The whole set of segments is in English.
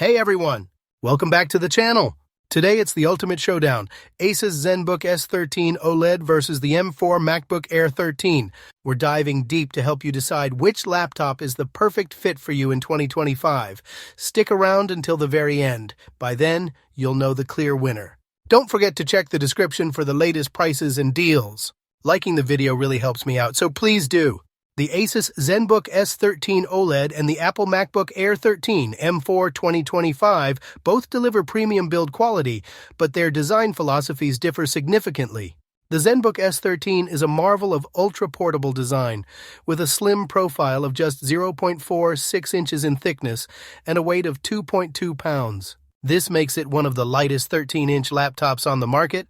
Hey everyone! Welcome back to the channel! Today it's the ultimate showdown, ASUS Zenbook S13 OLED versus the M4 MacBook Air 13. We're diving deep to help you decide which laptop is the perfect fit for you in 2025. Stick around until the very end. By then, you'll know the clear winner. Don't forget to check the description for the latest prices and deals. Liking the video really helps me out, so please do. The ASUS Zenbook S13 OLED and the Apple MacBook Air 13 M4 2025 both deliver premium build quality, but their design philosophies differ significantly. The Zenbook S13 is a marvel of ultra-portable design, with a slim profile of just 0.46 inches in thickness and a weight of 2.2 pounds. This makes it one of the lightest 13-inch laptops on the market,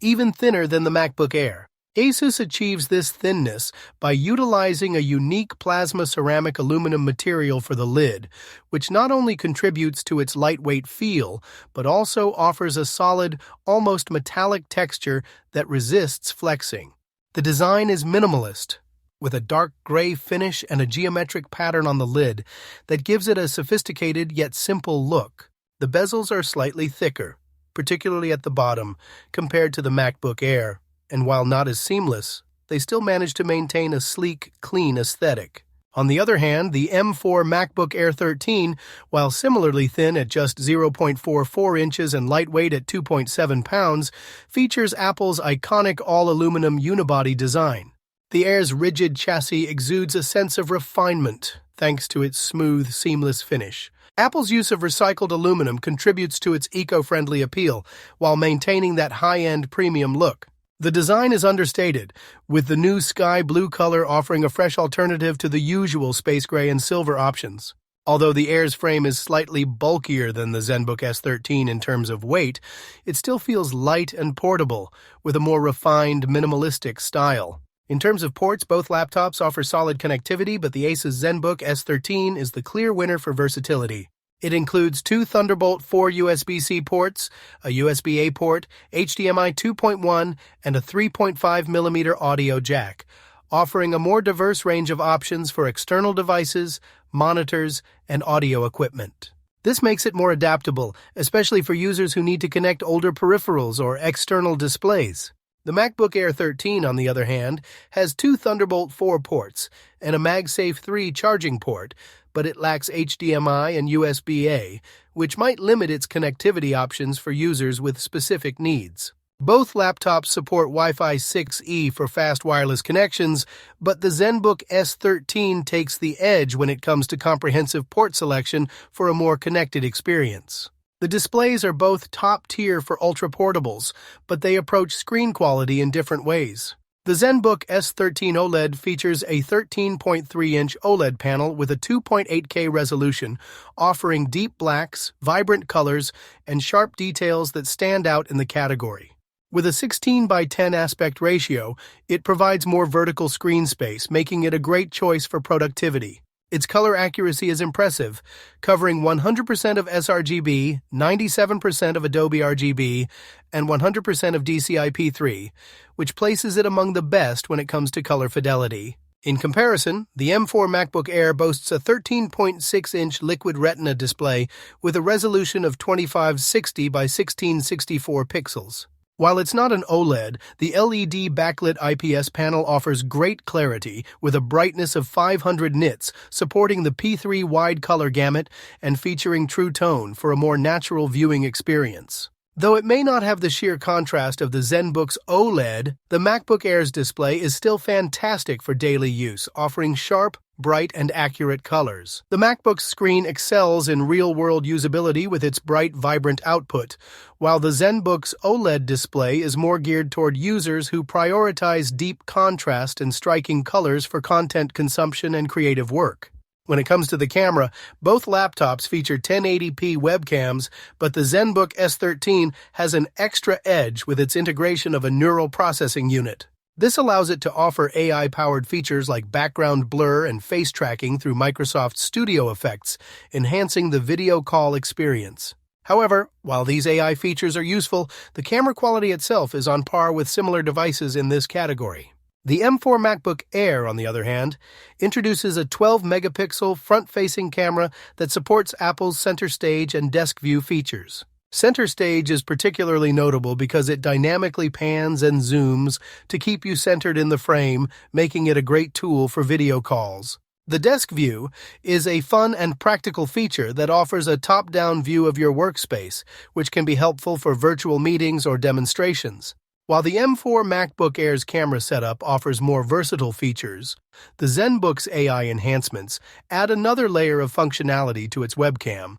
even thinner than the MacBook Air. ASUS achieves this thinness by utilizing a unique plasma ceramic aluminum material for the lid, which not only contributes to its lightweight feel, but also offers a solid, almost metallic texture that resists flexing. The design is minimalist, with a dark gray finish and a geometric pattern on the lid that gives it a sophisticated yet simple look. The bezels are slightly thicker, particularly at the bottom, compared to the MacBook Air. And while not as seamless, they still manage to maintain a sleek, clean aesthetic. On the other hand, the M4 MacBook Air 13, while similarly thin at just 0.44 inches and lightweight at 2.7 pounds, features Apple's iconic all-aluminum unibody design. The Air's rigid chassis exudes a sense of refinement, thanks to its smooth, seamless finish. Apple's use of recycled aluminum contributes to its eco-friendly appeal, while maintaining that high-end premium look. The design is understated, with the new sky blue color offering a fresh alternative to the usual space gray and silver options. Although the Air's frame is slightly bulkier than the Zenbook S13 in terms of weight, it still feels light and portable, with a more refined, minimalistic style. In terms of ports, both laptops offer solid connectivity, but the ASUS Zenbook S13 is the clear winner for versatility. It includes two Thunderbolt 4 USB-C ports, a USB-A port, HDMI 2.1, and a 3.5mm audio jack, offering a more diverse range of options for external devices, monitors, and audio equipment. This makes it more adaptable, especially for users who need to connect older peripherals or external displays. The MacBook Air 13, on the other hand, has two Thunderbolt 4 ports and a MagSafe 3 charging port, but it lacks HDMI and USB-A, which might limit its connectivity options for users with specific needs. Both laptops support Wi-Fi 6E for fast wireless connections, but the Zenbook S13 takes the edge when it comes to comprehensive port selection for a more connected experience. The displays are both top-tier for ultra-portables, but they approach screen quality in different ways. The Zenbook S13 OLED features a 13.3-inch OLED panel with a 2.8K resolution, offering deep blacks, vibrant colors, and sharp details that stand out in the category. With a 16:10 aspect ratio, it provides more vertical screen space, making it a great choice for productivity. Its color accuracy is impressive, covering 100% of sRGB, 97% of Adobe RGB, and 100% of DCI-P3, which places it among the best when it comes to color fidelity. In comparison, the M4 MacBook Air boasts a 13.6-inch liquid Retina display with a resolution of 2560 by 1664 pixels. While it's not an OLED, the LED backlit IPS panel offers great clarity with a brightness of 500 nits, supporting the P3 wide color gamut and featuring True Tone for a more natural viewing experience. Though it may not have the sheer contrast of the Zenbook's OLED, the MacBook Air's display is still fantastic for daily use, offering sharp, bright, and accurate colors. The MacBook's screen excels in real-world usability with its bright, vibrant output, while the Zenbook's OLED display is more geared toward users who prioritize deep contrast and striking colors for content consumption and creative work. When it comes to the camera, both laptops feature 1080p webcams, but the Zenbook S13 has an extra edge with its integration of a neural processing unit. This allows it to offer AI-powered features like background blur and face tracking through Microsoft Studio Effects, enhancing the video call experience. However, while these AI features are useful, the camera quality itself is on par with similar devices in this category. The M4 MacBook Air, on the other hand, introduces a 12-megapixel front-facing camera that supports Apple's Center Stage and Desk View features. Center Stage is particularly notable because it dynamically pans and zooms to keep you centered in the frame, making it a great tool for video calls. The Desk View is a fun and practical feature that offers a top-down view of your workspace, which can be helpful for virtual meetings or demonstrations. While the M4 MacBook Air's camera setup offers more versatile features, the Zenbook's AI enhancements add another layer of functionality to its webcam,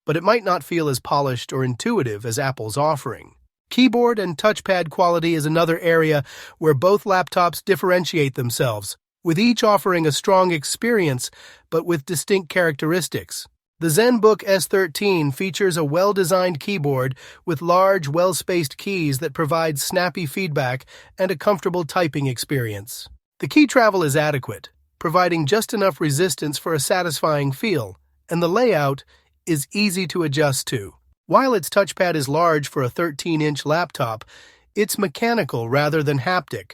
but it might not feel as polished or intuitive as Apple's offering. Keyboard and touchpad quality is another area where both laptops differentiate themselves, with each offering a strong experience but with distinct characteristics. The Zenbook S13 features a well-designed keyboard with large, well-spaced keys that provide snappy feedback and a comfortable typing experience. The key travel is adequate, providing just enough resistance for a satisfying feel, and the layout is easy to adjust to. While its touchpad is large for a 13-inch laptop, it's mechanical rather than haptic,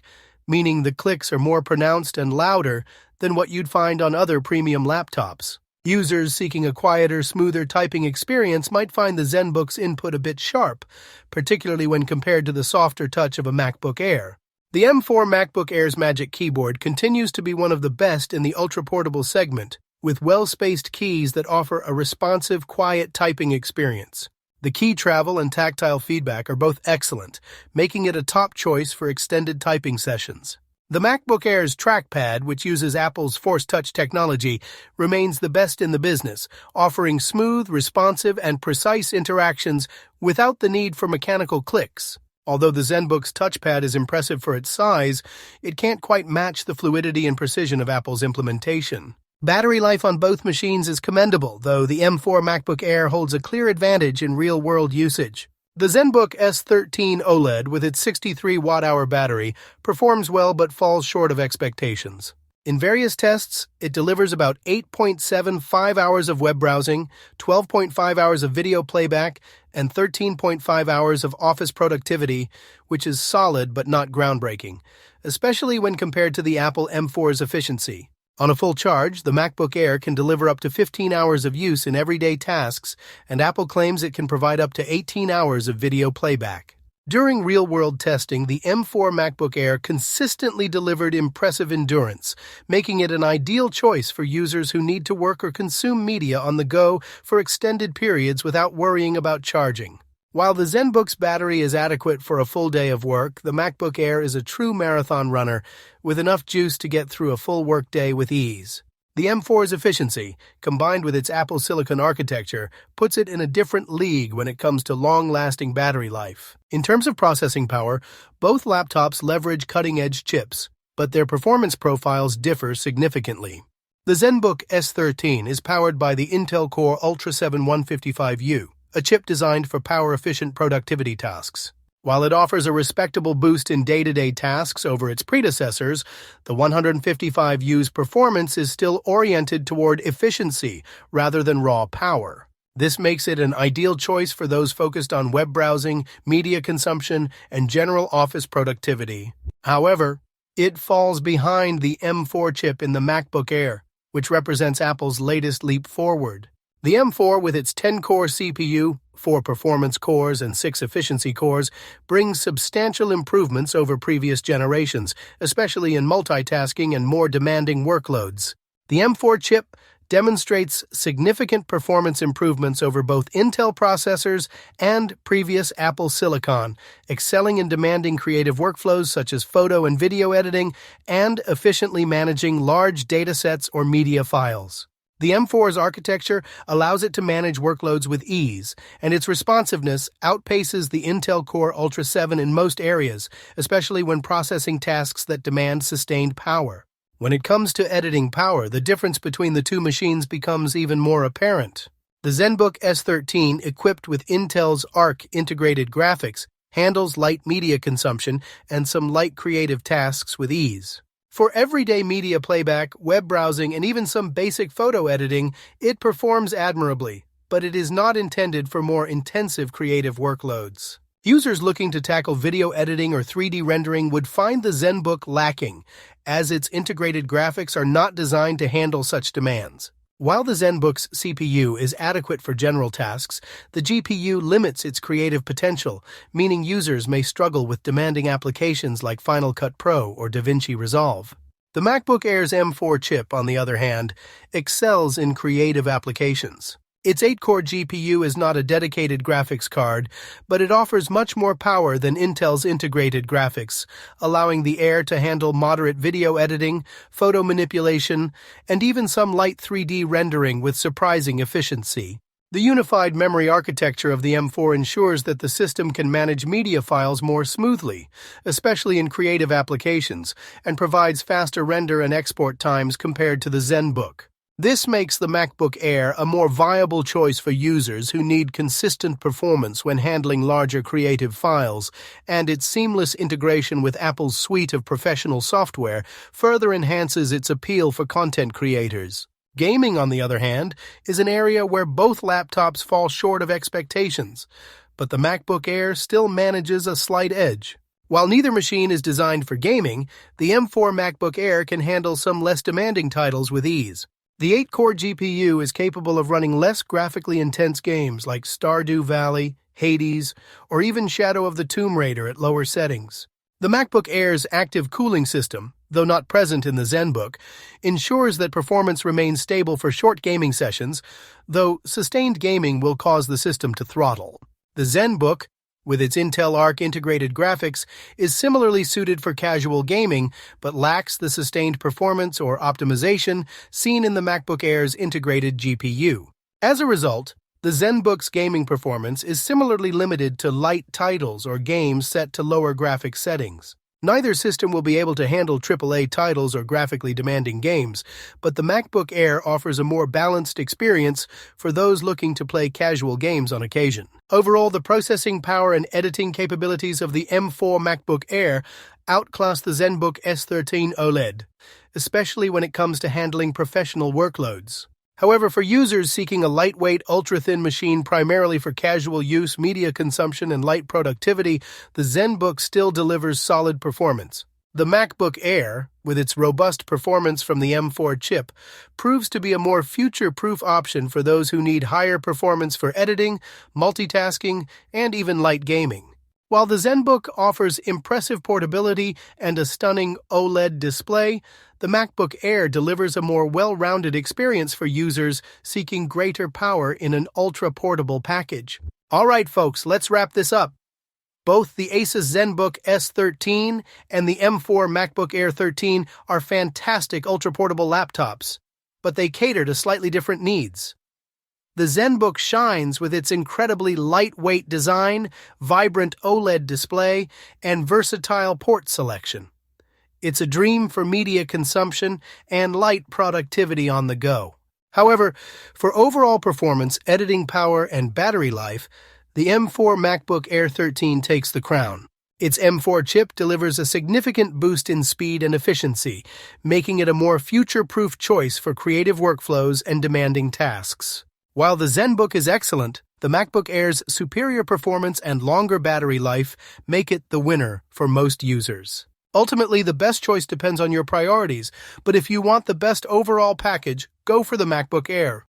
meaning the clicks are more pronounced and louder than what you'd find on other premium laptops. Users seeking a quieter, smoother typing experience might find the Zenbook's input a bit sharp, particularly when compared to the softer touch of a MacBook Air. The M4 MacBook Air's Magic Keyboard continues to be one of the best in the ultraportable segment, with well-spaced keys that offer a responsive, quiet typing experience. The key travel and tactile feedback are both excellent, making it a top choice for extended typing sessions. The MacBook Air's trackpad, which uses Apple's Force Touch technology, remains the best in the business, offering smooth, responsive, and precise interactions without the need for mechanical clicks. Although the Zenbook's touchpad is impressive for its size, it can't quite match the fluidity and precision of Apple's implementation. Battery life on both machines is commendable, though the M4 MacBook Air holds a clear advantage in real-world usage. The Zenbook S13 OLED, with its 63 watt-hour battery, performs well but falls short of expectations. In various tests, it delivers about 8.75 hours of web browsing, 12.5 hours of video playback, and 13.5 hours of office productivity, which is solid but not groundbreaking, especially when compared to the Apple M4's efficiency. On a full charge, the MacBook Air can deliver up to 15 hours of use in everyday tasks, and Apple claims it can provide up to 18 hours of video playback. During real-world testing, the M4 MacBook Air consistently delivered impressive endurance, making it an ideal choice for users who need to work or consume media on the go for extended periods without worrying about charging. While the Zenbook's battery is adequate for a full day of work, the MacBook Air is a true marathon runner with enough juice to get through a full workday with ease. The M4's efficiency, combined with its Apple Silicon architecture, puts it in a different league when it comes to long-lasting battery life. In terms of processing power, both laptops leverage cutting-edge chips, but their performance profiles differ significantly. The Zenbook S13 is powered by the Intel Core Ultra 7 155U, a chip designed for power-efficient productivity tasks. While it offers a respectable boost in day-to-day tasks over its predecessors, the 155U's performance is still oriented toward efficiency rather than raw power. This makes it an ideal choice for those focused on web browsing, media consumption, and general office productivity. However, it falls behind the M4 chip in the MacBook Air, which represents Apple's latest leap forward. The M4, with its 10-core CPU, 4 performance cores, and 6 efficiency cores, brings substantial improvements over previous generations, especially in multitasking and more demanding workloads. The M4 chip demonstrates significant performance improvements over both Intel processors and previous Apple Silicon, excelling in demanding creative workflows such as photo and video editing and efficiently managing large datasets or media files. The M4's architecture allows it to manage workloads with ease, and its responsiveness outpaces the Intel Core Ultra 7 in most areas, especially when processing tasks that demand sustained power. When it comes to editing power, the difference between the two machines becomes even more apparent. The Zenbook S13, equipped with Intel's Arc integrated graphics, handles light media consumption and some light creative tasks with ease. For everyday media playback, web browsing, and even some basic photo editing, it performs admirably, but it is not intended for more intensive creative workloads. Users looking to tackle video editing or 3D rendering would find the Zenbook lacking, as its integrated graphics are not designed to handle such demands. While the Zenbook's CPU is adequate for general tasks, the GPU limits its creative potential, meaning users may struggle with demanding applications like Final Cut Pro or DaVinci Resolve. The MacBook Air's M4 chip, on the other hand, excels in creative applications. Its 8-core GPU is not a dedicated graphics card, but it offers much more power than Intel's integrated graphics, allowing the Air to handle moderate video editing, photo manipulation, and even some light 3D rendering with surprising efficiency. The unified memory architecture of the M4 ensures that the system can manage media files more smoothly, especially in creative applications, and provides faster render and export times compared to the Zenbook. This makes the MacBook Air a more viable choice for users who need consistent performance when handling larger creative files, and its seamless integration with Apple's suite of professional software further enhances its appeal for content creators. Gaming, on the other hand, is an area where both laptops fall short of expectations, but the MacBook Air still manages a slight edge. While neither machine is designed for gaming, the M4 MacBook Air can handle some less demanding titles with ease. The 8-core GPU is capable of running less graphically intense games like Stardew Valley, Hades, or even Shadow of the Tomb Raider at lower settings. The MacBook Air's active cooling system, though not present in the Zenbook, ensures that performance remains stable for short gaming sessions, though sustained gaming will cause the system to throttle. The Zenbook, with its Intel Arc integrated graphics, is similarly suited for casual gaming, but lacks the sustained performance or optimization seen in the MacBook Air's integrated GPU. As a result, the Zenbook's gaming performance is similarly limited to light titles or games set to lower graphics settings. Neither system will be able to handle AAA titles or graphically demanding games, but the MacBook Air offers a more balanced experience for those looking to play casual games on occasion. Overall, the processing power and editing capabilities of the M4 MacBook Air outclass the Zenbook S13 OLED, especially when it comes to handling professional workloads. However, for users seeking a lightweight, ultra-thin machine primarily for casual use, media consumption, and light productivity, the Zenbook still delivers solid performance. The MacBook Air, with its robust performance from the M4 chip, proves to be a more future-proof option for those who need higher performance for editing, multitasking, and even light gaming. While the Zenbook offers impressive portability and a stunning OLED display, the MacBook Air delivers a more well-rounded experience for users seeking greater power in an ultra-portable package. Alright folks, let's wrap this up. Both the ASUS Zenbook S13 and the M4 MacBook Air 13 are fantastic ultra-portable laptops, but they cater to slightly different needs. The Zenbook shines with its incredibly lightweight design, vibrant OLED display, and versatile port selection. It's a dream for media consumption and light productivity on the go. However, for overall performance, editing power, and battery life, the M4 MacBook Air 13 takes the crown. Its M4 chip delivers a significant boost in speed and efficiency, making it a more future-proof choice for creative workflows and demanding tasks. While the Zenbook is excellent, the MacBook Air's superior performance and longer battery life make it the winner for most users. Ultimately, the best choice depends on your priorities, but if you want the best overall package, go for the MacBook Air.